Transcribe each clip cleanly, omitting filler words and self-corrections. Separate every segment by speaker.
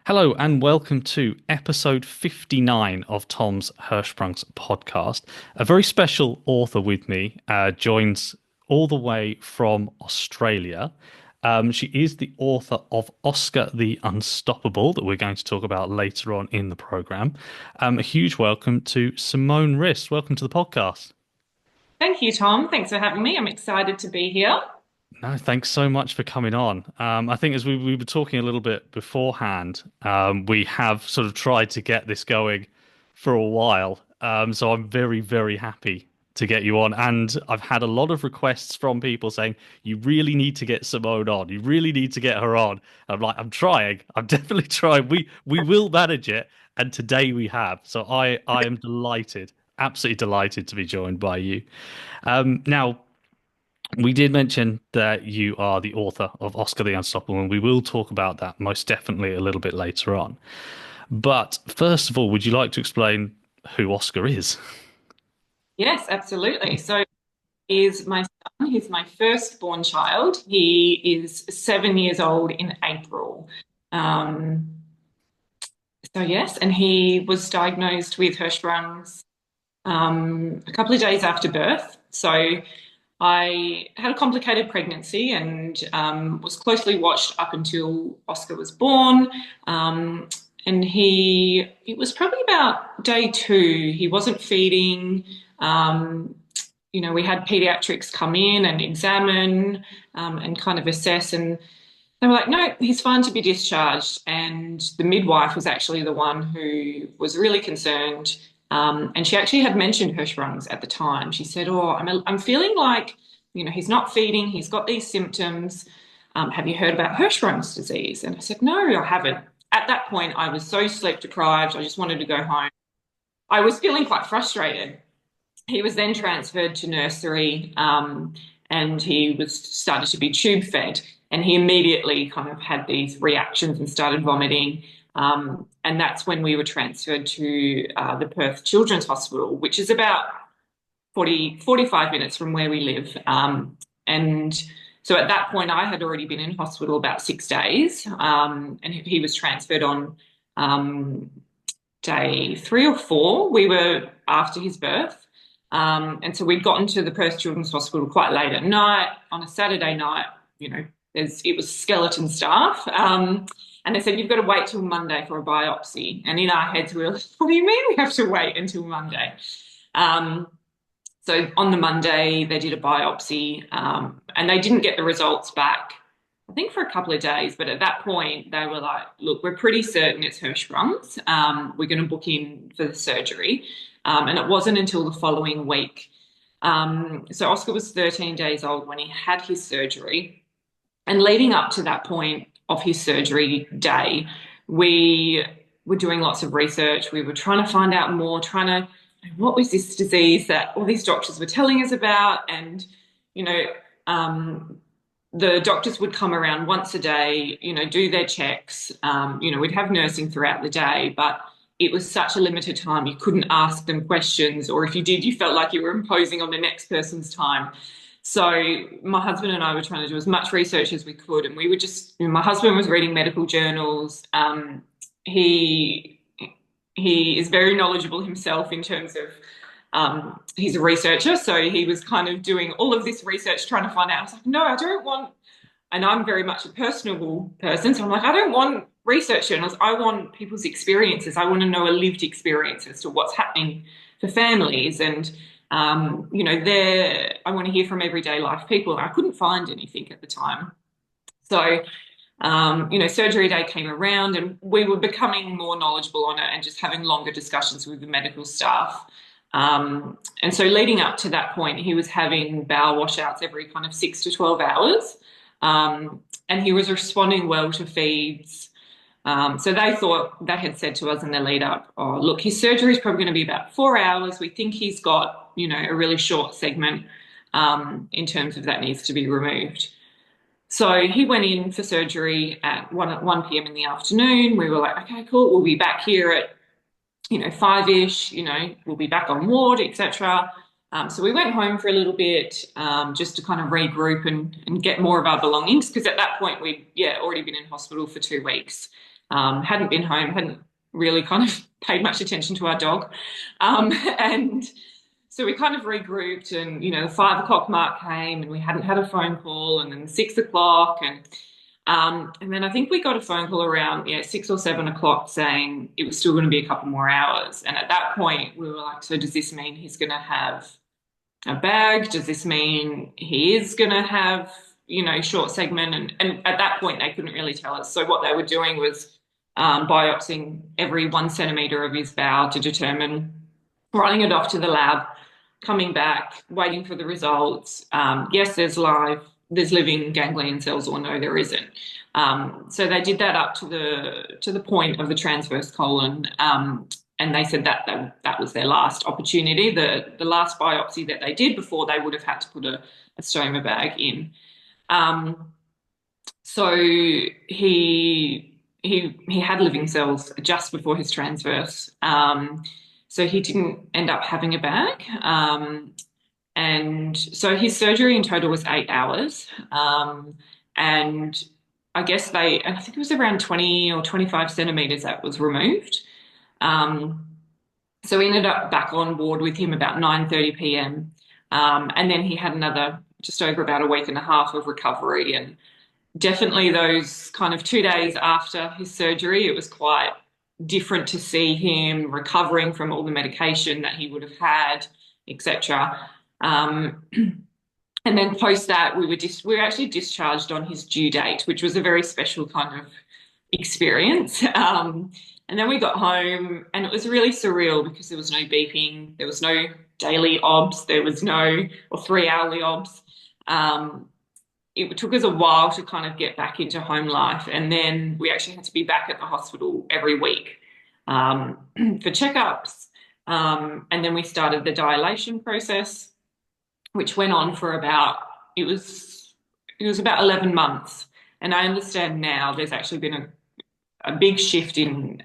Speaker 1: Hello and welcome to episode 59 of Tom's Hirschsprung's podcast. A very special author with me joins all the way from Australia. She is the author of Oscar the Unstoppable, that we're going to talk about later on in the program. A huge welcome to Simone Rist. Welcome to the podcast.
Speaker 2: Thank you, Tom. Thanks for having me. I'm excited to be here.
Speaker 1: No, thanks so much for coming on. I think as we were talking a little bit beforehand, we have sort of tried to get this going for a while. So I'm very, very happy to get you on. And I've had a lot of requests from people saying, you really need to get Simone on. You really need to get her on. I'm like, I'm trying. I'm definitely trying. We will manage it. And today we have. So I am delighted, absolutely delighted to be joined by you. Now, we did mention that you are the author of Oscar the Unstoppable, and we will talk about that most definitely a little bit later on. But first of all, would you like to explain who Oscar is?
Speaker 2: Yes, absolutely. So he is my son. He's my firstborn child. He is 7 years old in April. Um, so yes, and he was diagnosed with Hirschsprung's a couple of days after birth. So I had a complicated pregnancy and was closely watched up until Oscar was born. And it was probably about day two. He wasn't feeding. Um, we had pediatrics come in and examine and kind of assess. And they were like, no, he's fine to be discharged. And the midwife was actually the one who was really concerned. And she actually had mentioned Hirschsprung's at the time. She said, "Oh, I'm feeling like, he's not feeding. He's got these symptoms. Have you heard about Hirschsprung's disease?" And I said, "No, I haven't." At that point, I was so sleep deprived. I just wanted to go home. I was feeling quite frustrated. He was then transferred to nursery, and he was started to be tube fed, and he immediately kind of had these reactions and started vomiting. And that's when we were transferred to the Perth Children's Hospital, which is about 45 minutes from where we live. And so at that point, I had already been in hospital about 6 days, and he was transferred on day 3 or 4. We were after his birth. And so we'd gotten to the Perth Children's Hospital quite late at night on a Saturday night. It was skeleton staff. And they said, "You've got to wait till Monday for a biopsy." And in our heads, we were like, "What do you mean we have to wait until Monday?" Um, so on the Monday, they did a biopsy, and they didn't get the results back, I think, for a couple of days. But at that point, they were like, "Look, we're pretty certain it's Hirschsprung's. We're going to book in for the surgery." And it wasn't until the following week. So Oscar was 13 days old when he had his surgery. And leading up to that point of his surgery day, we were doing lots of research. We were trying to find out more, what was this disease that all these doctors were telling us about? And, you know, the doctors would come around once a day, do their checks. We'd have nursing throughout the day, but it was such a limited time. You couldn't ask them questions, or if you did, you felt like you were imposing on the next person's time. So my husband and I were trying to do as much research as we could, and we were just, my husband was reading medical journals. He is very knowledgeable himself in terms of, he's a researcher, so he was kind of doing all of this research trying to find out. I was like, no, I don't want, and I'm very much a personable person, so I'm like, I don't want research journals. I want people's experiences. I want to know a lived experience as to what's happening for families. And I want to hear from everyday life people. I couldn't find anything at the time. So, surgery day came around and we were becoming more knowledgeable on it and just having longer discussions with the medical staff. And so leading up to that point, he was having bowel washouts every kind of 6 to 12 hours. And he was responding well to feeds. So they had said to us in the lead up, "Oh, look, his surgery is probably going to be about 4 hours. We think he's got, a really short segment in terms of that needs to be removed." So he went in for surgery at 1 p.m. in the afternoon. We were like, "Okay, cool. We'll be back here at, 5-ish, we'll be back on ward, etc." So we went home for a little bit just to kind of regroup and get more of our belongings, because at that point we'd already been in hospital for 2 weeks. Hadn't been home, hadn't really kind of paid much attention to our dog. And so we kind of regrouped and, the 5 o'clock mark came and we hadn't had a phone call, and then 6 o'clock, and then I think we got a phone call around 6 or 7 o'clock saying it was still going to be a couple more hours. And at that point we were like, so does this mean he's going to have a bag? Does this mean he is going to have, short segment? And at that point, they couldn't really tell us. So what they were doing was biopsying every 1 centimeter of his bowel to determine, running it off to the lab, coming back, waiting for the results. Yes, there's living ganglion cells, or no, there isn't. So they did that up to the point of the transverse colon, and they said that was their last opportunity, the last biopsy that they did before they would have had to put a stoma bag in. So he had living cells just before his transverse. So he didn't end up having a bag. And so his surgery in total was 8 hours. And I guess and I think it was around 20 or 25 centimeters that was removed. So we ended up back on board with him about 9:30 p.m. And then he had another just over about a week and a half of recovery. And definitely those kind of 2 days after his surgery, it was quite different to see him recovering from all the medication that he would have had, etc. And then post that, we were actually discharged on his due date, which was a very special kind of experience. And then we got home, and it was really surreal because there was no beeping, there was no daily obs, there was no, or 3 hourly obs. It took us a while to kind of get back into home life, and then we actually had to be back at the hospital every week for checkups. And then we started the dilation process, which went on for it was about 11 months. And I understand now there's actually been a big shift in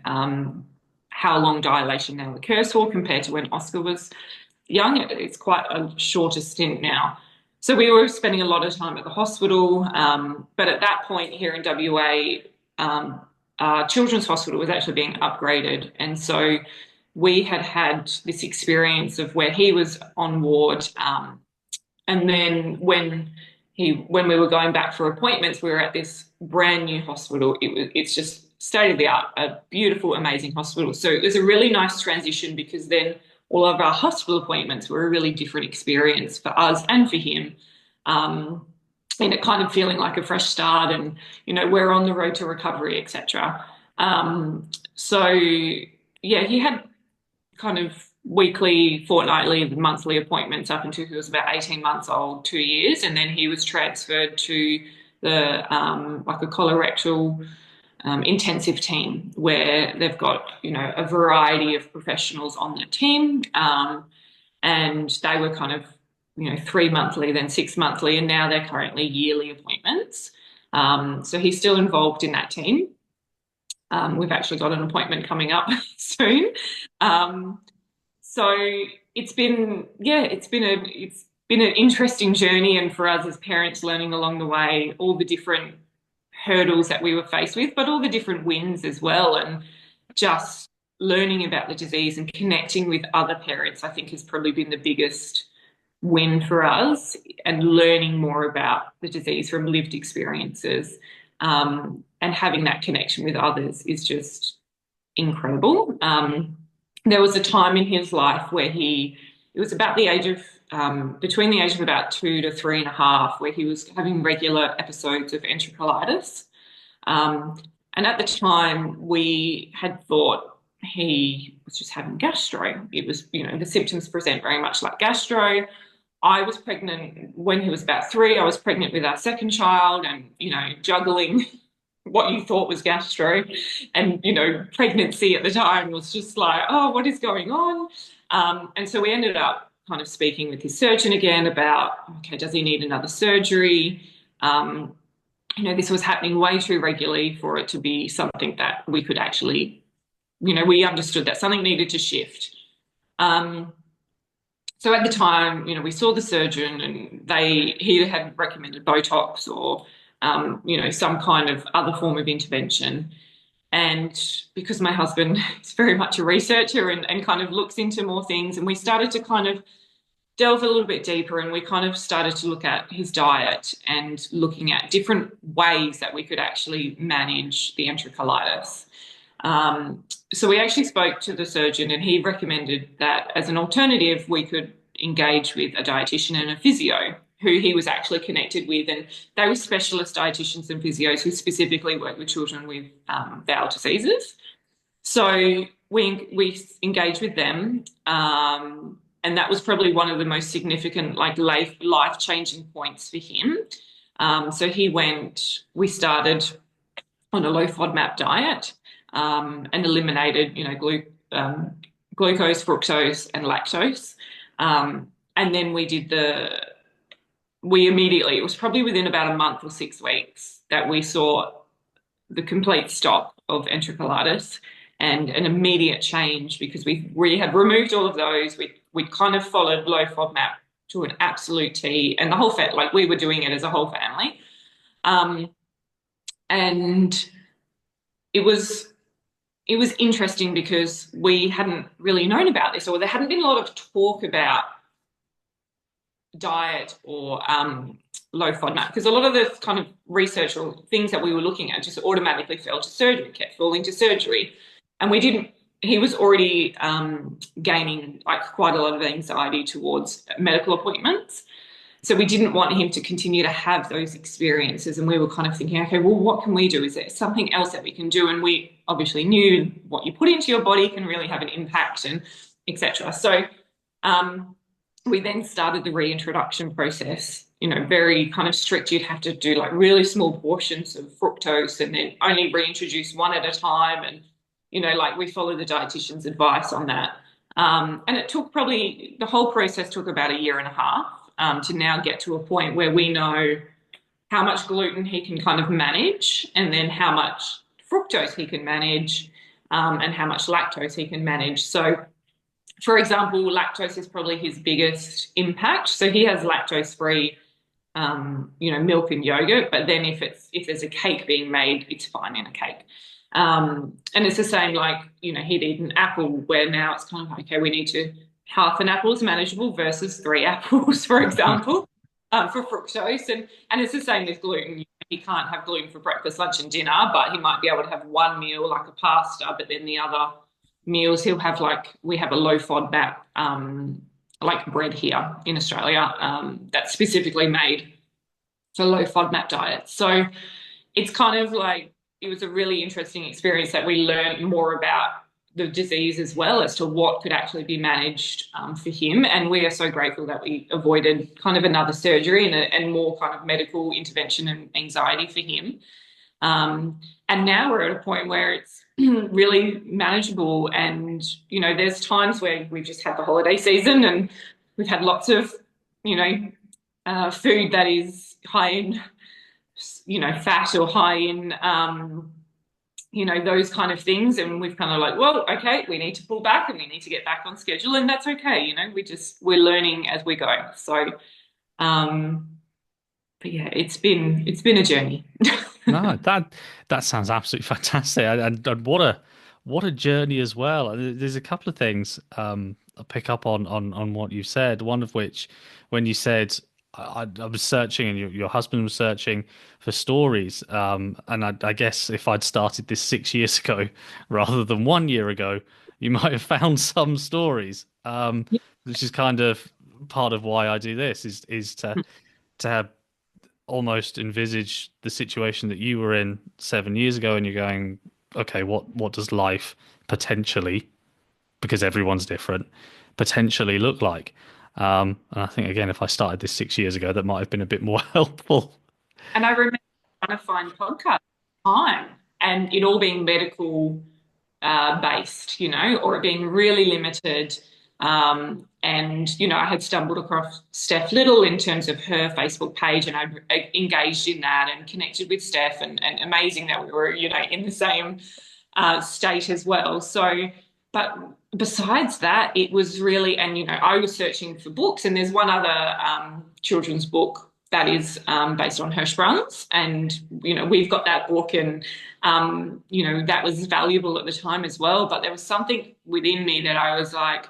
Speaker 2: how long dilation now occurs for compared to when Oscar was young. It's quite a shorter stint now. So we were spending a lot of time at the hospital. But at that point here in WA, Children's Hospital was actually being upgraded. And so we had this experience of where he was on ward. And then when we were going back for appointments, we were at this brand new hospital. It's just state of the art, a beautiful, amazing hospital. So it was a really nice transition, because then all of our hospital appointments were a really different experience for us and for him. And it kind of feeling like a fresh start, and, we're on the road to recovery, etc. So yeah, he had kind of weekly, fortnightly, monthly appointments up until he was about 18 months old, 2 years. And then he was transferred to the like a colorectal intensive team, where they've got, a variety of professionals on the team. And they were kind of, 3 monthly, then 6 monthly, and now they're currently yearly appointments. So he's still involved in that team. We've actually got an appointment coming up soon. So it's been an interesting journey, and for us as parents, learning along the way all the different hurdles that we were faced with, but all the different wins as well, and just learning about the disease and connecting with other parents, I think, has probably been the biggest win for us, and learning more about the disease from lived experiences, and having that connection with others is just incredible. There was a time in his life where it was about the age of, between the age of about 2 to 3.5, where he was having regular episodes of enterocolitis. And at the time, we had thought he was just having gastro. It was, the symptoms present very much like gastro. I was pregnant when he was about 3. I was pregnant with our second child, and, juggling what you thought was gastro, and, pregnancy at the time was just like, oh, what is going on? And so we ended up kind of speaking with his surgeon again about, okay, does he need another surgery? This was happening way too regularly for it to be something that we could actually, we understood that something needed to shift. So at the time, we saw the surgeon, and he had recommended Botox or, some kind of other form of intervention. And because my husband is very much a researcher and kind of looks into more things, and we started to kind of delve a little bit deeper, and we kind of started to look at his diet and looking at different ways that we could actually manage the enterocolitis. Um, so we actually spoke to the surgeon, and he recommended that as an alternative, we could engage with a dietitian and a physio who he was actually connected with. And they were specialist dietitians and physios who specifically work with children with bowel diseases. So we engaged with them, and that was probably one of the most significant, like life changing points for him. So we started on a low FODMAP diet, and eliminated, glucose, fructose, and lactose. And then we immediately, it was probably within about a month or 6 weeks that we saw the complete stop of enterocolitis and an immediate change, because we had removed all of those. We kind of followed low FODMAP to an absolute T, and the whole like we were doing it as a whole family. And it was interesting because we hadn't really known about this, or there hadn't been a lot of talk about diet or low FODMAP, because a lot of the kind of research or things that we were looking at just automatically fell to surgery, kept falling to surgery. And we didn't, he was already gaining like quite a lot of anxiety towards medical appointments. So we didn't want him to continue to have those experiences. And we were kind of thinking, okay, well, what can we do? Is there something else that we can do? And we obviously knew what you put into your body can really have an impact, and etc. So we then started the reintroduction process, very kind of strict. You'd have to do like really small portions of fructose and then only reintroduce one at a time. And, like we followed the dietitian's advice on that. And it took the whole process took about a year and a half to now get to a point where we know how much gluten he can kind of manage, and then how much fructose he can manage, and how much lactose he can manage. So, for example, lactose is probably his biggest impact. So he has lactose-free, milk and yogurt. But then if there's a cake being made, it's fine in a cake. And it's the same, like, he'd eat an apple, where now it's kind of like, okay, we need to, half an apple is manageable versus 3 apples, for example, for fructose. And it's the same with gluten. He can't have gluten for breakfast, lunch, and dinner, but he might be able to have one meal, like a pasta, but then the other meals he'll have, like, we have a low FODMAP, like bread here in Australia, that's specifically made for low FODMAP diets. So it's kind of like, it was a really interesting experience that we learned more about the disease as well, as to what could actually be managed for him. And we are so grateful that we avoided kind of another surgery and more kind of medical intervention and anxiety for him. And now we're at a point where it's really manageable. And, there's times where we've just had the holiday season and we've had lots of, food that is high in, fat, or high in, those kind of things. And we've kind of like, well, okay, we need to pull back and we need to get back on schedule. And that's okay. We're learning as we go. So, but yeah, it's been a journey.
Speaker 1: No, that sounds absolutely fantastic, and what a journey as well. And there's a couple of things I pick up on what you said. One of which, when you said I was searching, and your husband was searching for stories, and I guess if I'd started this 6 years ago rather than 1 year ago, you might have found some stories, which is kind of part of why I do this, is to almost envisage the situation that you were in 7 years ago, and you're going, okay, what does life potentially, because everyone's different, potentially look like? And I think, again, if I started this 6 years ago, that might have been a bit more helpful.
Speaker 2: And I remember trying to find podcasts at the time, and it all being medical based, or it being really limited. And, I had stumbled across Steph Little in terms of her Facebook page, and I engaged in that and connected with Steph, and amazing that we were, in the same state as well. So, but besides that, it was really, and, I was searching for books, and there's one other children's book that is based on Hirschsprung's, and we've got that book, and that was valuable at the time as well. But there was something within me that I was like,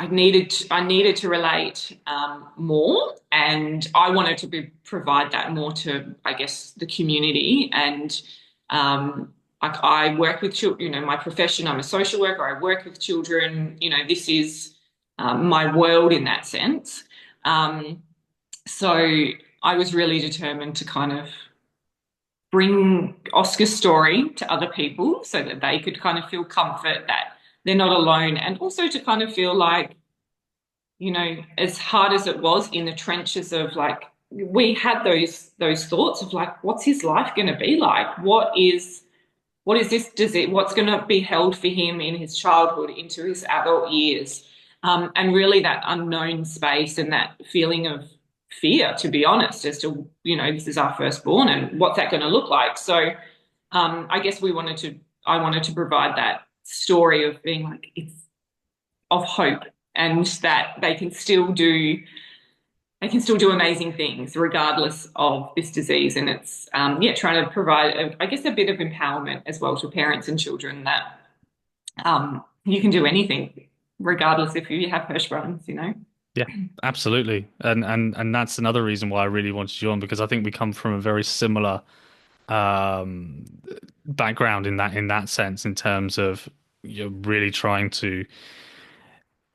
Speaker 2: I needed to relate more, and I wanted to provide that more to, I guess, the community. And like, I work with children, my profession, I'm a social worker, I work with children, this is my world in that sense. Um, so I was really determined to kind of bring Oscar's story to other people so that they could kind of feel comfort that they're not alone, and also to kind of feel like, as hard as it was in the trenches of, like, we had those thoughts of like, what's his life going to be like? What is this disease? What's going to be held for him in his childhood into his adult years? And really that unknown space and that feeling of fear, to be honest, as to, this is our firstborn and what's that going to look like? So I guess I wanted to provide that story of being like, it's of hope, and that they can still do amazing things regardless of this disease. And it's trying to provide I guess a bit of empowerment as well to parents and children that you can do anything regardless if you have Hirschsprung's.
Speaker 1: Yeah, absolutely. And that's another reason why I really wanted you on, because I think we come from a very similar um background in that sense, in terms of you're really trying to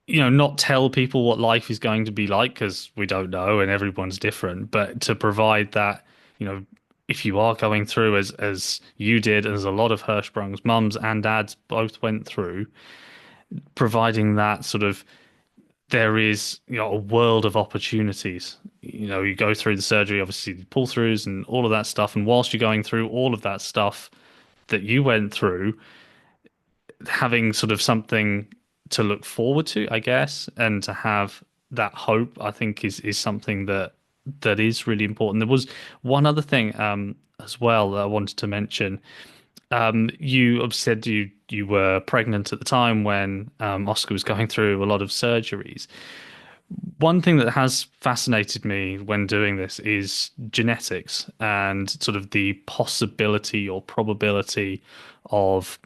Speaker 1: not tell people what life is going to be like, because we don't know and everyone's different, but to provide that, you know, if you are going through as you did, as a lot of Hirschsprung's mums and dads both went through, providing that sort of, there is, a world of opportunities. You go through the surgery, obviously the pull throughs and all of that stuff, and whilst you're going through all of that stuff that you went through, having sort of something to look forward to, I guess, and to have that hope, I think is something that is really important. There was one other thing as well that I wanted to mention. You have said you were pregnant at the time when Oscar was going through a lot of surgeries. One thing that has fascinated me when doing this is genetics and sort of the possibility or probability of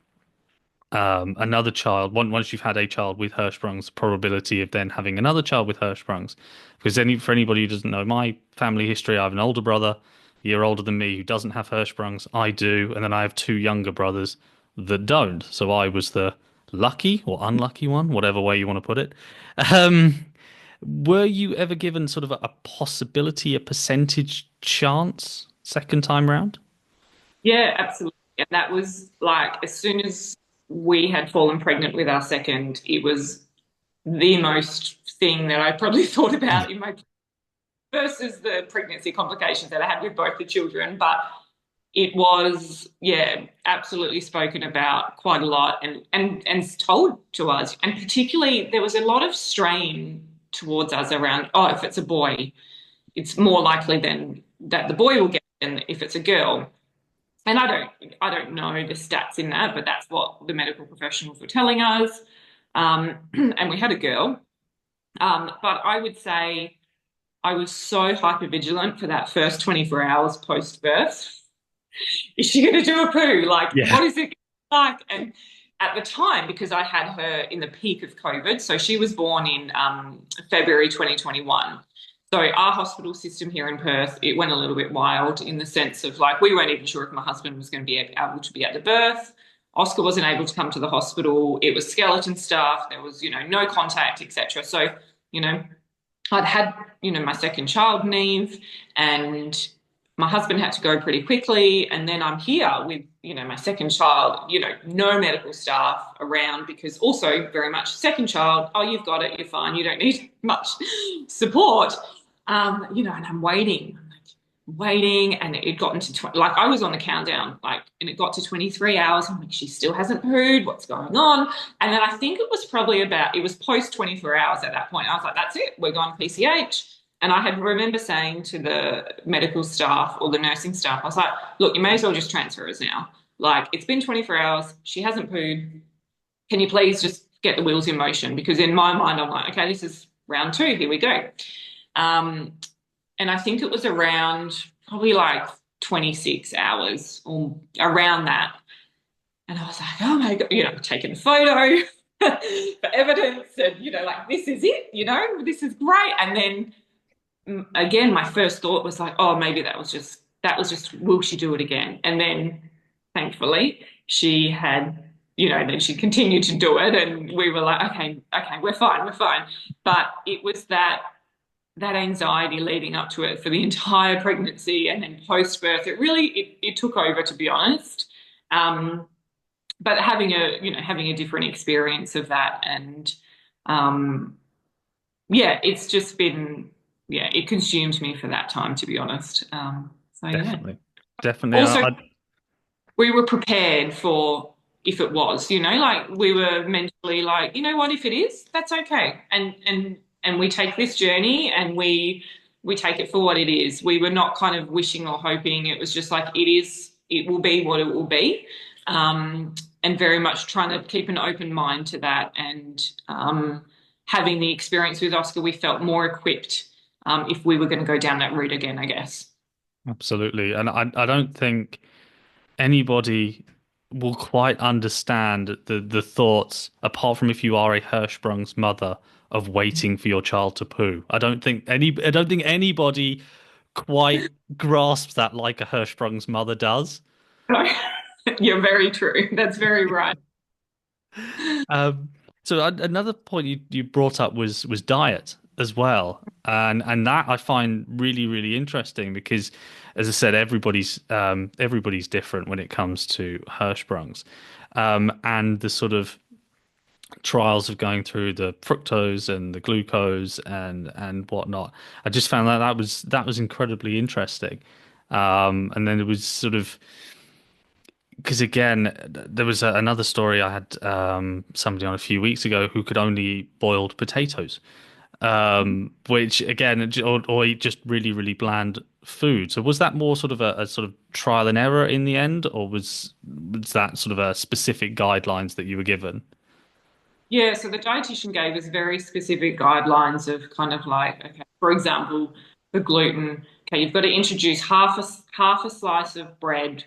Speaker 1: another child, once you've had a child with Hirschsprung's, probability of then having another child with Hirschsprung's. Because for anybody who doesn't know my family history, I have an older brother, a year older than me, who doesn't have Hirschsprung's. I do, and then I have two younger brothers that don't. So I was the lucky or unlucky one, whatever way you want to put it. Um, were you ever given sort of a possibility, a percentage chance second time round?
Speaker 2: Yeah, absolutely. And that was like, as soon as we had fallen pregnant with our second, it was the most thing that I probably thought about in my versus the pregnancy complications that I had with both the children. But it was, yeah, absolutely spoken about quite a lot, and told to us. And particularly, there was a lot of strain towards us around, oh, if it's a boy, it's more likely than that the boy will get it than if it's a girl. And I don't know the stats in that, but that's what the medical professionals were telling us. And we had a girl. But I would say I was so hyper vigilant for that first 24 hours post birth. Is she going to do a poo? Like,
Speaker 1: Yeah.
Speaker 2: what is it like? And at the time, because I had her in the peak of COVID, so she was born in February 2021. So our hospital system here in Perth, it went a little bit wild in the sense of, like, we weren't even sure if my husband was going to be able to be at the birth. Oscar wasn't able to come to the hospital. It was skeleton staff. There was, no contact, etc. So, you know, I'd had, my second child, Neve, and my husband had to go pretty quickly. And then I'm here with, my second child, no medical staff around, because also very much second child, oh, you've got it, you're fine, you don't need much support. And I'm waiting, and it got into like, I was on the countdown, like, and it got to 23 hours. I'm like, she still hasn't pooed, what's going on? And then I think it was post 24 hours at that point. I was like, that's it, we're going PCH. And I had remember saying to the medical staff or the nursing staff, I was like, look, you may as well just transfer us now. Like, it's been 24 hours, she hasn't pooed. Can you please just get the wheels in motion? Because in my mind, I'm like, okay, this is round two, here we go. Um, and I think it was around probably like 26 hours or around that. And I was like, oh my God, taking a photo for evidence and, like, this is it, this is great. And then again, my first thought was like, oh, maybe that was just, will she do it again? And then thankfully she had, then she continued to do it. And we were like, okay, okay, we're fine, we're fine. But it was that anxiety leading up to it for the entire pregnancy and then post birth. It took over, to be honest. Um, but having a different experience of that, and um, yeah, it's just been, yeah, it consumed me for that time, to be honest. So yeah.
Speaker 1: Definitely, definitely.
Speaker 2: Also, we were prepared for if it was, like we were mentally like, you know what, if it is, that's okay. And we take this journey and we take it for what it is. We were not kind of wishing or hoping. It was just like it will be what it will be. And very much trying to keep an open mind to that. And having the experience with Oscar, we felt more equipped if we were going to go down that route again, I guess.
Speaker 1: Absolutely. And I don't think anybody will quite understand the thoughts, apart from if you are a Hirschsprung's mother, of waiting for your child to poo. I don't think anybody quite grasps that like a Hirschsprung's mother does.
Speaker 2: So, you're very true. That's very right.
Speaker 1: Um, Another point you brought up was diet as well, and that I find really interesting because, as I said, everybody's different when it comes to Hirschsprungs, and the sort of trials of going through the fructose and the glucose and whatnot. I just found that was incredibly interesting, and then it was sort of because again, there was another story I had somebody on a few weeks ago who could only eat boiled potatoes, which again, or eat just really bland food. So was that more sort of a sort of trial and error in the end, or was that sort of a specific guidelines that you were given?
Speaker 2: Yeah, so the dietitian gave us very specific guidelines of kind of like, okay, for example, the gluten. Okay, you've got to introduce half a slice of bread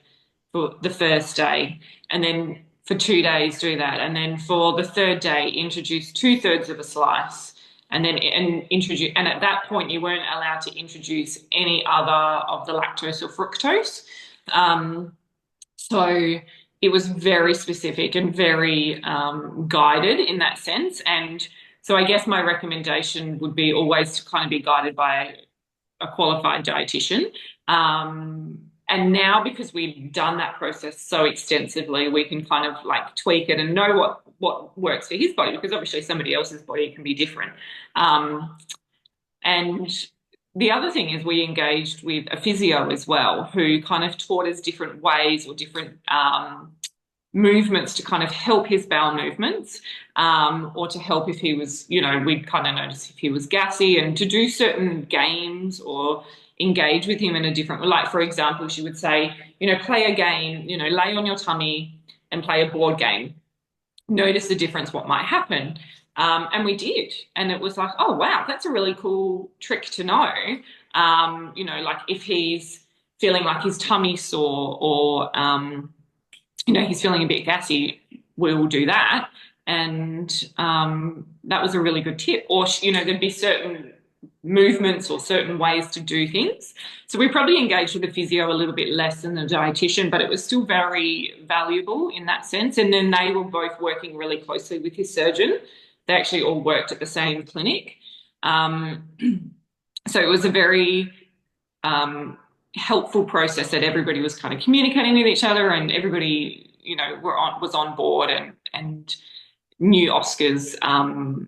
Speaker 2: for the first day, and then for 2 days do that, and then for the third day introduce two-thirds of a slice, and then introduce. And at that point, you weren't allowed to introduce any other of the lactose or fructose. Um, so it was very specific and very guided in that sense. And so I guess my recommendation would be always to kind of be guided by a qualified dietitian. And now, because we've done that process so extensively, we can kind of like tweak it and know what works for his body, because obviously somebody else's body can be different. Um, and the other thing is we engaged with a physio as well, who kind of taught us different ways or different movements to kind of help his bowel movements, or to help if he was, we'd kind of notice if he was gassy, and to do certain games or engage with him in a different, like for example, she would say, play a game, lay on your tummy and play a board game. Notice the difference, what might happen. And we did. And it was like, oh, wow, that's a really cool trick to know. Like if he's feeling like his tummy's sore, or, he's feeling a bit gassy, we'll do that. And that was a really good tip. Or, there'd be certain movements or certain ways to do things. So we probably engaged with the physio a little bit less than the dietitian, but it was still very valuable in that sense. And then they were both working really closely with his surgeon. They actually all worked at the same clinic. Um, so it was a very helpful process that everybody was kind of communicating with each other, and everybody, was on board and knew Oscar's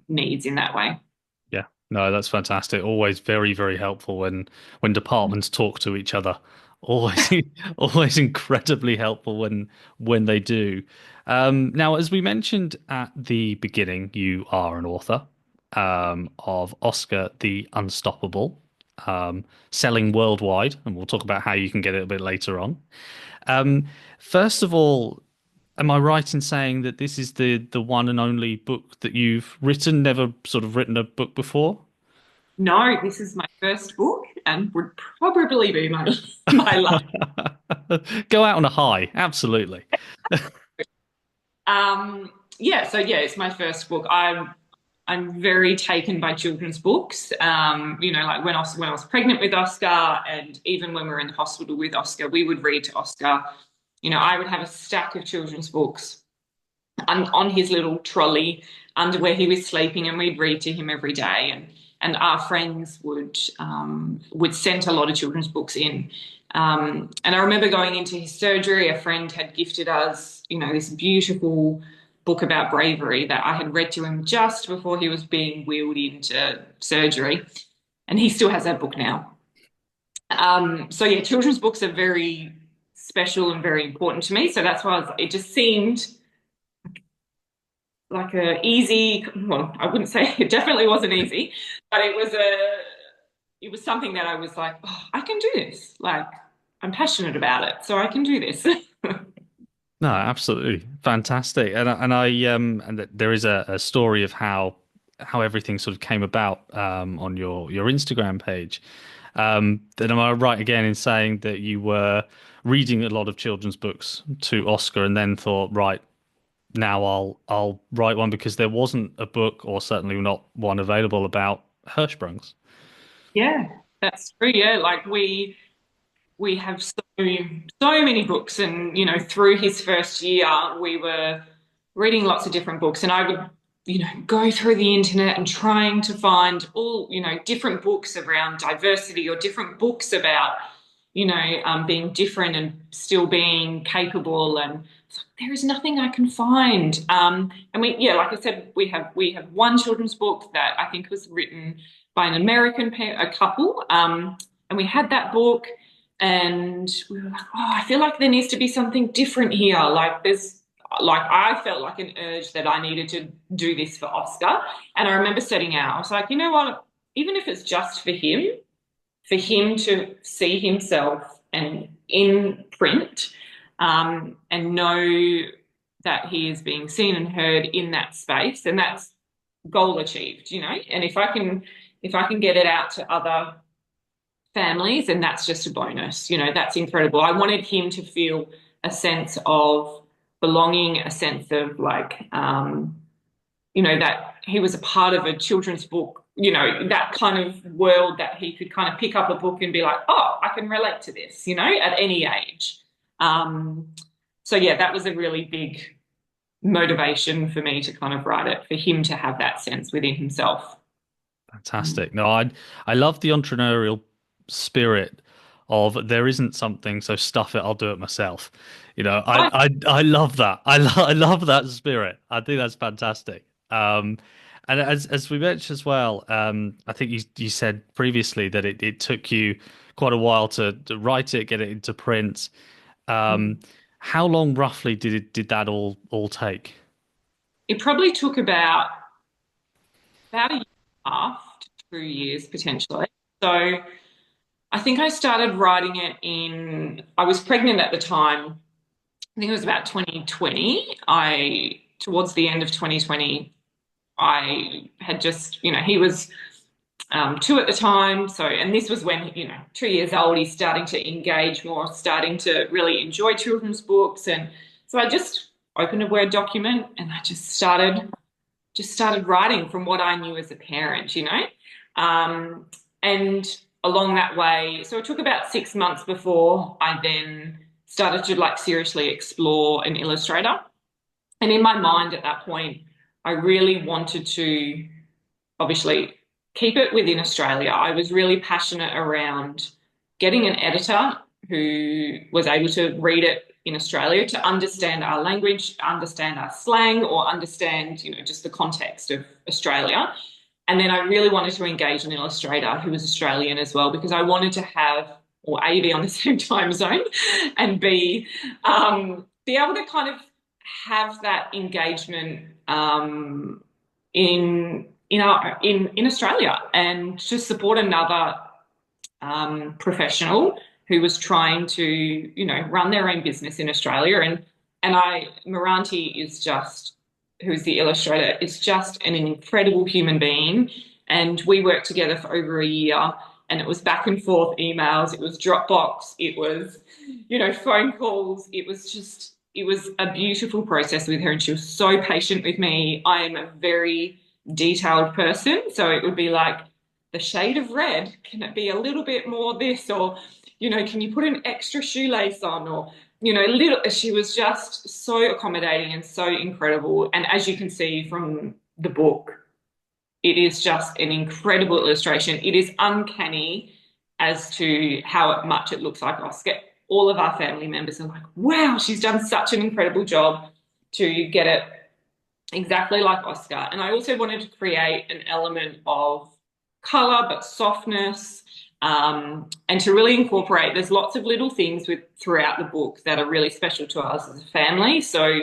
Speaker 2: needs in that way.
Speaker 1: Yeah, no, that's fantastic. Always very helpful when departments talk to each other. Always always incredibly helpful when they do. Now, as we mentioned at the beginning, you are an author of Oscar the Unstoppable, selling worldwide, and we'll talk about how you can get it a bit later on. Um, First of all, am I right in saying that this is the one and only book that you've written, never sort of written a book before?
Speaker 2: No, this is my first book and would probably be my my last.
Speaker 1: Go out on a high, absolutely.
Speaker 2: Yeah, so yeah, it's my first book. I'm very taken by children's books. Like when I was pregnant with Oscar, and even when we were in the hospital with Oscar, we would read to Oscar. I would have a stack of children's books on his little trolley under where he was sleeping, and we'd read to him every day. And our friends would send a lot of children's books in. And I remember going into his surgery, a friend had gifted us, this beautiful book about bravery that I had read to him just before he was being wheeled into surgery. And he still has that book now. So yeah, children's books are very special and very important to me. So that's why it just seemed like a easy, well, I wouldn't say it definitely wasn't easy, but it was something that I was like, oh, I can do this. Like I'm passionate about it, so I can do this.
Speaker 1: No, absolutely fantastic. And there is a story of how everything sort of came about on your Instagram page. Then am I right again in saying that you were reading a lot of children's books to Oscar and then thought, right, now I'll write one because there wasn't a book or certainly not one available about Hirschsprungs.
Speaker 2: Yeah, that's true. Yeah, like we have so many books, and through his first year we were reading lots of different books, and I would go through the internet and trying to find all different books around diversity, or different books about being different and still being capable. And it's like, there is nothing I can find. And like I said, we have one children's book that I think was written by an American a couple, and we had that book, and we were like, oh, I feel like there needs to be something different here. I felt like an urge that I needed to do this for Oscar. And I remember setting out, I was like, you know what, even if it's just for him to see himself and in print, and know that he is being seen and heard in that space, and that's goal achieved. And if I can get it out to other families, and that's just a bonus. That's incredible. I wanted him to feel a sense of belonging, a sense of that he was a part of a children's book, that kind of world, that he could kind of pick up a book and be like, oh, I can relate to this, at any age. So yeah, that was a really big motivation for me to kind of write it, for him to have that sense within himself.
Speaker 1: Fantastic. No, I love the entrepreneurial spirit of there isn't something, so stuff it, I'll do it myself. I love that. I love that spirit. I think that's fantastic. And as we mentioned as well, I think you said previously that it took you quite a while to write it, get it into print. Um, how long roughly did that all take?
Speaker 2: It probably took about a year and a half to 2 years potentially. So I think I started writing it I was pregnant at the time. I think it was about 2020. Towards the end of 2020, I had just, he was 2 at the time. So, and this was when, 2 years old, he's starting to engage more, starting to really enjoy children's books. And so I just opened a Word document and I just started writing from what I knew as a parent. And along that way, so it took about 6 months before I then started to seriously explore an illustrator. And in my mind at that point, I really wanted to obviously keep it within Australia. I was really passionate around getting an editor who was able to read it in Australia, to understand our language, understand our slang, or understand, just the context of Australia. And then I really wanted to engage an illustrator who was Australian as well, because I wanted to have, or A, be on the same time zone, and B, be able to kind of have that engagement in Australia, and to support another professional who was trying to, run their own business in Australia. And Moranti is just, who's the illustrator, is just an incredible human being. And we worked together for over a year, and it was back and forth emails, it was Dropbox, it was, phone calls. It was a beautiful process with her, and she was so patient with me. I am a very detailed person, so it would be like the shade of red, can it be a little bit more this, or can you put an extra shoelace on, or little. She was just so accommodating and so incredible. And as you can see from the book, it is just an incredible illustration. It is uncanny as to how much it looks like Oscar. All of our family members are like, wow, she's done such an incredible job to get it exactly like Oscar. And I also wanted to create an element of color, but softness, and to really incorporate. There's lots of little things throughout the book that are really special to us as a family. So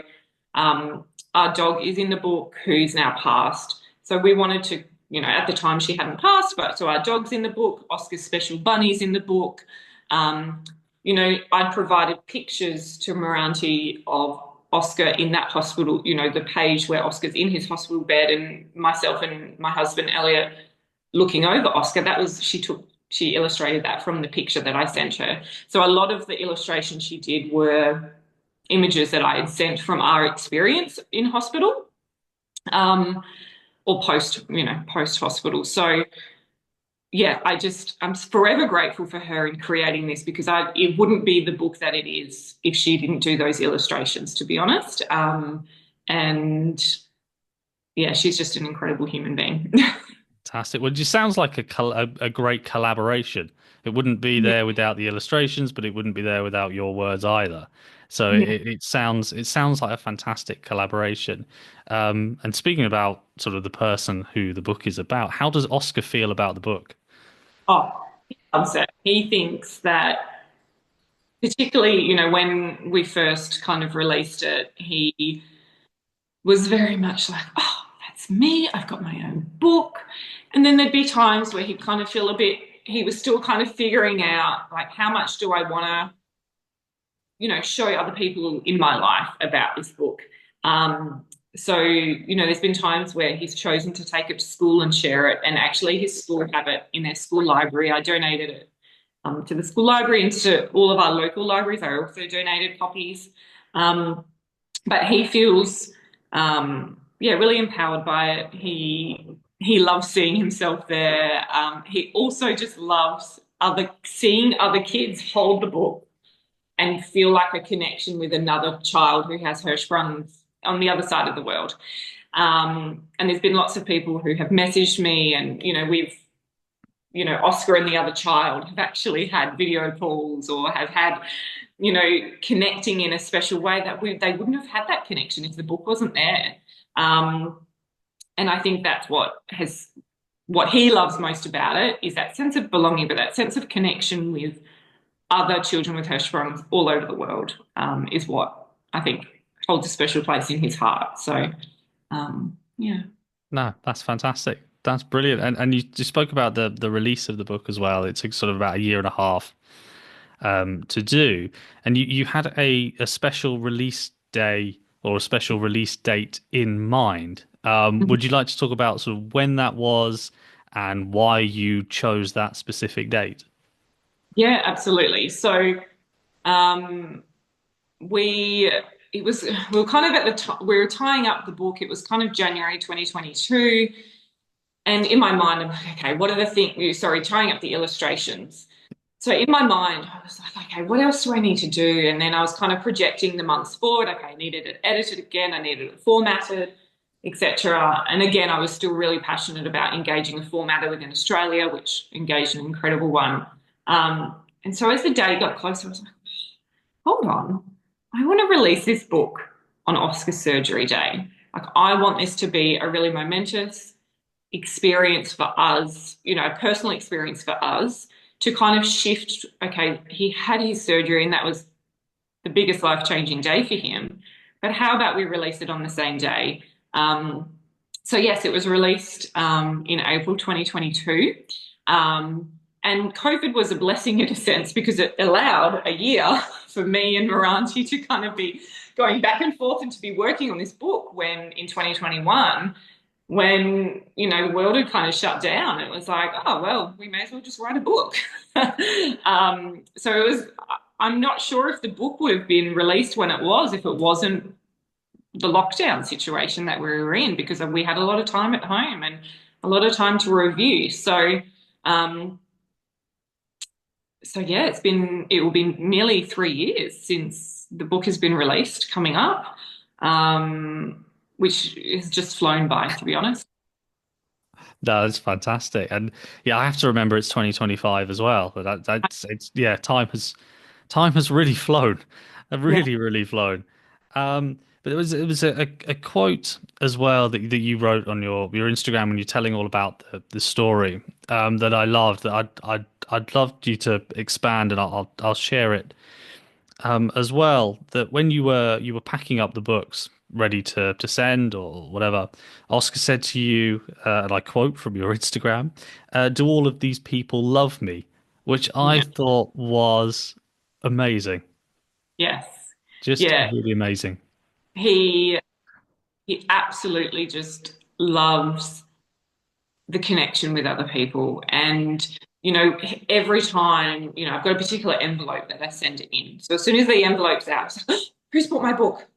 Speaker 2: our dog is in the book, who's now passed. So we wanted to, at the time she hadn't passed, but so our dog's in the book, Oscar's special bunny's in the book. I provided pictures to Moranti of Oscar in that hospital, the page where Oscar's in his hospital bed, and myself and my husband Elliot looking over Oscar. She illustrated that from the picture that I sent her. So a lot of the illustrations she did were images that I had sent from our experience in hospital, or post hospital. So yeah, I'm forever grateful for her in creating this, because it wouldn't be the book that it is if she didn't do those illustrations, to be honest. And yeah, she's just an incredible human being.
Speaker 1: Fantastic. Well, it just sounds like a great collaboration. It wouldn't be
Speaker 2: Yeah,
Speaker 1: there without the illustrations, but it wouldn't be there without your words either. So
Speaker 2: yeah.
Speaker 1: it sounds like a fantastic collaboration. And speaking about sort of the person who the book is about, how does Oscar feel about the book?
Speaker 2: Oh, he loves it. He thinks that, particularly, when we first kind of released it, he was very much like, oh, that's me. I've got my own book. And then there'd be times where he'd kind of feel he was still kind of figuring out, like, how much do I want to, show other people in my life about this book. So, there's been times where he's chosen to take it to school and share it. And actually, his school have it in their school library. I donated it to the school library and to all of our local libraries. I also donated copies. But he feels, yeah, really empowered by it. He loves seeing himself there. He also just loves seeing other kids hold the book and feel like a connection with another child who has Hirschsprung on the other side of the world. And there's been lots of people who have messaged me, and Oscar and the other child have actually had video calls, or have had, connecting in a special way that they wouldn't have had that connection if the book wasn't there. And I think that's what he loves most about it, is that sense of belonging, but that sense of connection with other children with Hirschsprung all over the world, is what I think holds a special place in his heart. So, yeah.
Speaker 1: No, that's fantastic. That's brilliant. And you spoke about the release of the book as well. It took sort of about a year and a half to do. And you had a special release day or a special release date in mind. Would you like to talk about sort of when that was and why you chose that specific date?
Speaker 2: Yeah, absolutely. So, um, we we were kind of at the time we were tying up the book. It was kind of January 2022, and in my mind, I'm like, okay, what are the things? Sorry, tying up the illustrations. So in my mind, I was like, okay, what else do I need to do? And then I was kind of projecting the months forward. Okay, I needed it edited again. I needed it formatted, etc. And again, I was still really passionate about engaging a formatter within Australia, which engaged an incredible one. And so as the day got closer, I was like, hold on, I want to release this book on Oscar's surgery day. Like, I want this to be a really momentous experience for us, a personal experience for us, to kind of shift. Okay, he had his surgery, and that was the biggest life-changing day for him. But how about we release it on the same day? So yes, it was released in April 2022. And COVID was a blessing in a sense, because it allowed a year for me and Moranti to kind of be going back and forth and to be working on this book, when in 2021 when, the world had kind of shut down. It was like, oh, well, we may as well just write a book. So I'm not sure if the book would have been released when it was, if it wasn't the lockdown situation that we were in, because we had a lot of time at home and a lot of time to review. Um, so yeah, it will be nearly 3 years since the book has been released, coming up, which has just flown by, to be honest.
Speaker 1: No, that's fantastic. And yeah, I have to remember it's 2025 as well. But that's it's yeah, time has really flown,
Speaker 2: Yeah,
Speaker 1: really flown. But it was a quote as well that you wrote on your Instagram when you're telling all about the story that I loved that I'd love you to expand and I'll share it as well. That when you were packing up the books ready to send or whatever, Oscar said to you, and I quote from your Instagram, "Do all of these people love me?" Which I
Speaker 2: yeah,
Speaker 1: thought was amazing,
Speaker 2: yes,
Speaker 1: just
Speaker 2: yeah.
Speaker 1: really amazing.
Speaker 2: He he absolutely just loves the connection with other people. And, every time, I've got a particular envelope that I send it in. So as soon as the envelope's out, it's like, who's bought my book?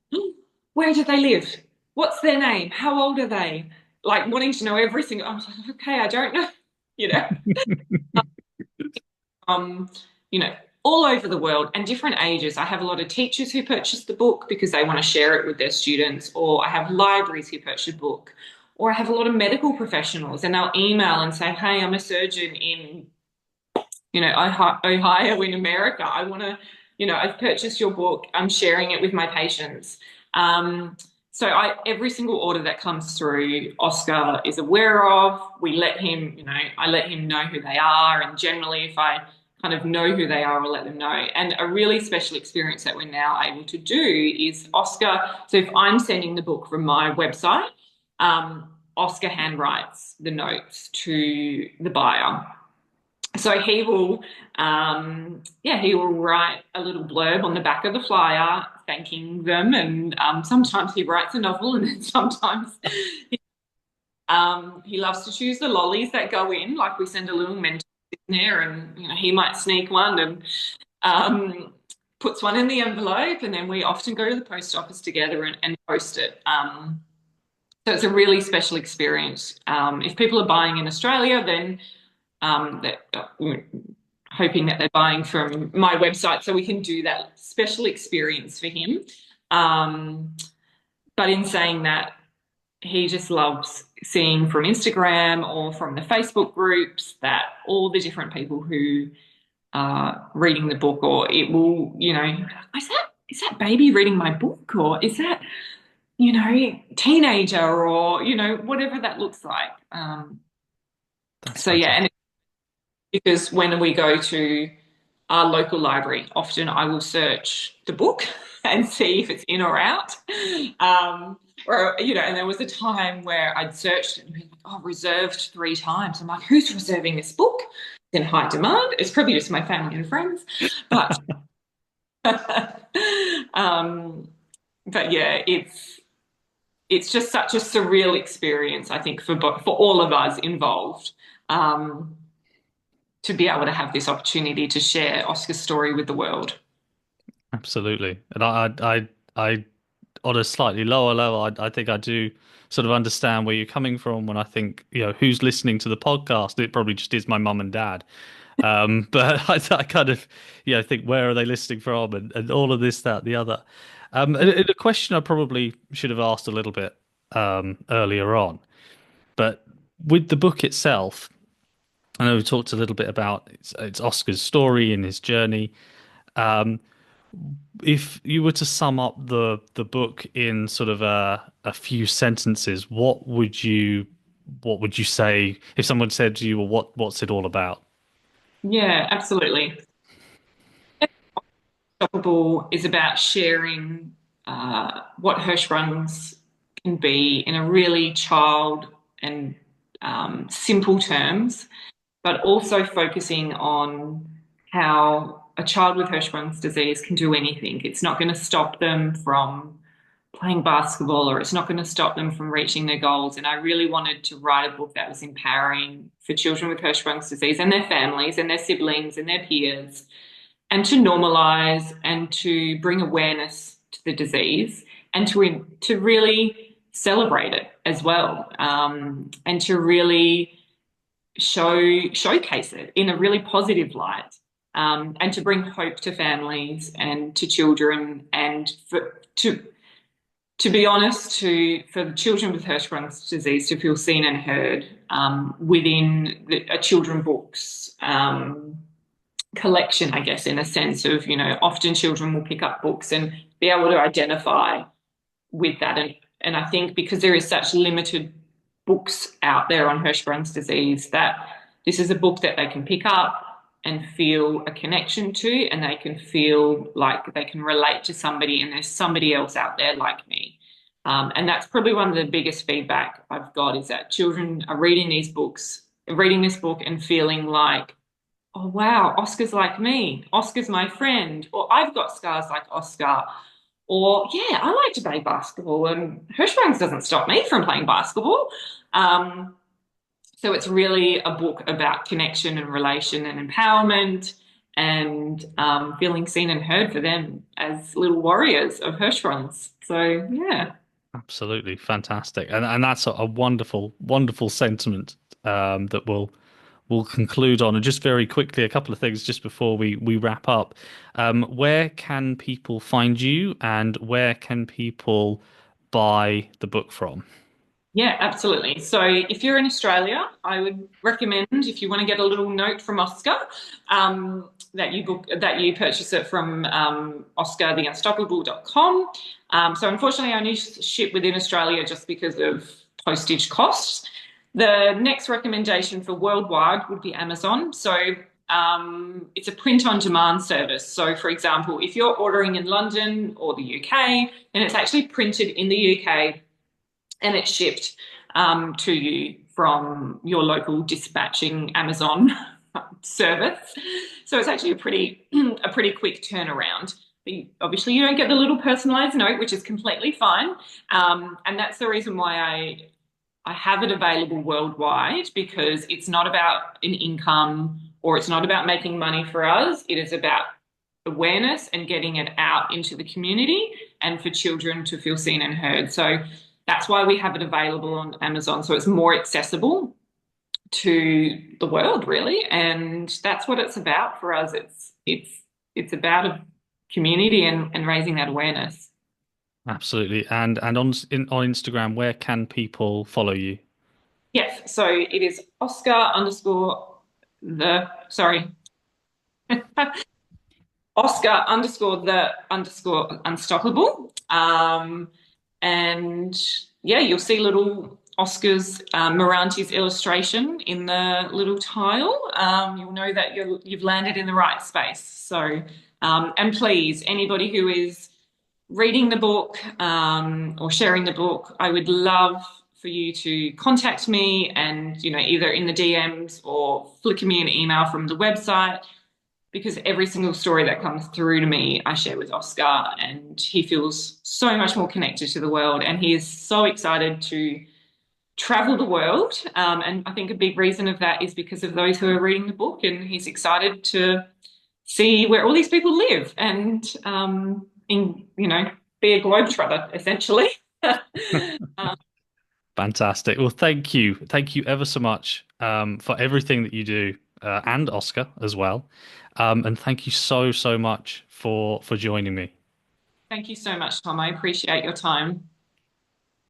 Speaker 2: Where do they live? What's their name? How old are they? Like wanting to know everything. I was like, okay, I don't know, you know, um, you know, all over the world and different ages. I have a lot of teachers who purchase the book because they want to share it with their students, or I have libraries who purchase a book, or I have a lot of medical professionals and they'll email and say, hey, I'm a surgeon in, Ohio in America. I want to, I've purchased your book. I'm sharing it with my patients. Um, so every single order that comes through, Oscar is aware of. I let him know who they are. And generally, if I kind of know who they are, I'll let them know. And a really special experience that we're now able to do is Oscar. So if I'm sending the book from my website, Oscar handwrites the notes to the buyer. So he will write a little blurb on the back of the flyer thanking them, and sometimes he writes a novel, and then sometimes he loves to choose the lollies that go in. Like we send a little mentor in there, and he might sneak one and um, puts one in the envelope, and then we often go to the post office together and post it. So it's a really special experience. If people are buying in Australia, then that hoping that they're buying from my website so we can do that special experience for him. Um, but in saying that, he just loves seeing from Instagram or from the Facebook groups that all the different people who are reading the book, or it will, is that baby reading my book, or is that, teenager, or, whatever that looks like.
Speaker 1: That's
Speaker 2: So yeah,
Speaker 1: fantastic.
Speaker 2: and because when we go to our local library, often I will search the book and see if it's in or out. And there was a time where I'd searched and been like, oh, reserved 3 times. I'm like, who's reserving this book? It's in high demand. It's probably just my family and friends. But um, but yeah, it's just such a surreal experience, I think, for all of us involved. Um, to be able to have this opportunity to share Oscar's story with the world.
Speaker 1: Absolutely. And I on a slightly lower level, I think I do sort of understand where you're coming from when I think, who's listening to the podcast? It probably just is my mum and dad. But I kind of, think where are they listening from and all of this, that, the other. And a question I probably should have asked a little bit earlier on, but with the book itself, I know we talked a little bit about it's Oscar's story and his journey. Um, if you were to sum up the book in sort of a few sentences, what would you say if someone said to you, well, what's it all about?
Speaker 2: Yeah, absolutely. Unstoppable is about sharing what Hirschsprungs can be in a really child and simple terms, but also focusing on how a child with Hirschsprung's disease can do anything. It's not going to stop them from playing basketball, or it's not going to stop them from reaching their goals. And I really wanted to write a book that was empowering for children with Hirschsprung's disease and their families and their siblings and their peers, and to normalize and to bring awareness to the disease and to really celebrate it as well, and to really showcase it in a really positive light, and to bring hope to families and to children, and to be honest, for the children with Hirschsprung's disease to feel seen and heard, within a children books collection, I guess, in a sense of, often children will pick up books and be able to identify with that. And I think because there is such limited books out there on Hirschsprung's disease, that this is a book that they can pick up and feel a connection to, and they can feel like they can relate to somebody, and there's somebody else out there like me. And that's probably one of the biggest feedback I've got, is that children are reading this book and feeling like, oh, wow, Oscar's like me. Oscar's my friend. Or I've got scars like Oscar. Or, yeah, I like to play basketball, and Hirschsprung's doesn't stop me from playing basketball. Um, so it's really a book about connection and relation and empowerment, and feeling seen and heard for them as little warriors of Hirschsprung's. So, yeah.
Speaker 1: Absolutely fantastic, and that's a wonderful, wonderful sentiment that we'll conclude on. And just very quickly, a couple of things just before we wrap up. Where can people find you, and where can people buy the book from?
Speaker 2: Yeah, absolutely. So if you're in Australia, I would recommend, if you want to get a little note from Oscar, that you purchase it from oscartheunstoppable.com. So unfortunately, I only ship within Australia just because of postage costs. The next recommendation for worldwide would be Amazon. So it's a print on demand service. So for example, if you're ordering in London or the UK, then it's actually printed in the UK and it's shipped to you from your local dispatching Amazon service. So it's actually a pretty quick turnaround. Obviously, you don't get the little personalized note, which is completely fine. And that's the reason why I have it available worldwide, because it's not about an income, or it's not about making money for us. It is about awareness and getting it out into the community, and for children to feel seen and heard. So that's why we have it available on Amazon. So it's more accessible to the world, really. And that's what it's about for us. It's about a community, and raising that awareness.
Speaker 1: Absolutely, and on Instagram, where can people follow you?
Speaker 2: Yes. So it is Oscar underscore the, sorry, Oscar underscore the underscore unstoppable. And yeah, you'll see little Oscar's Moranti's illustration in the little tile. You'll know that you've landed in the right space. So, and please, anybody who is reading the book, or sharing the book, I would love for you to contact me, and either in the DMs or flick me an email from the website, because every single story that comes through to me, I share with Oscar, and he feels so much more connected to the world, and he is so excited to travel the world. And I think a big reason of that is because of those who are reading the book, and he's excited to see where all these people live, and be a globetrotter essentially.
Speaker 1: Fantastic. Well, thank you ever so much for everything that you do, and Oscar as well. And thank you so much for joining me.
Speaker 2: Thank you so much, Tom. I appreciate your time.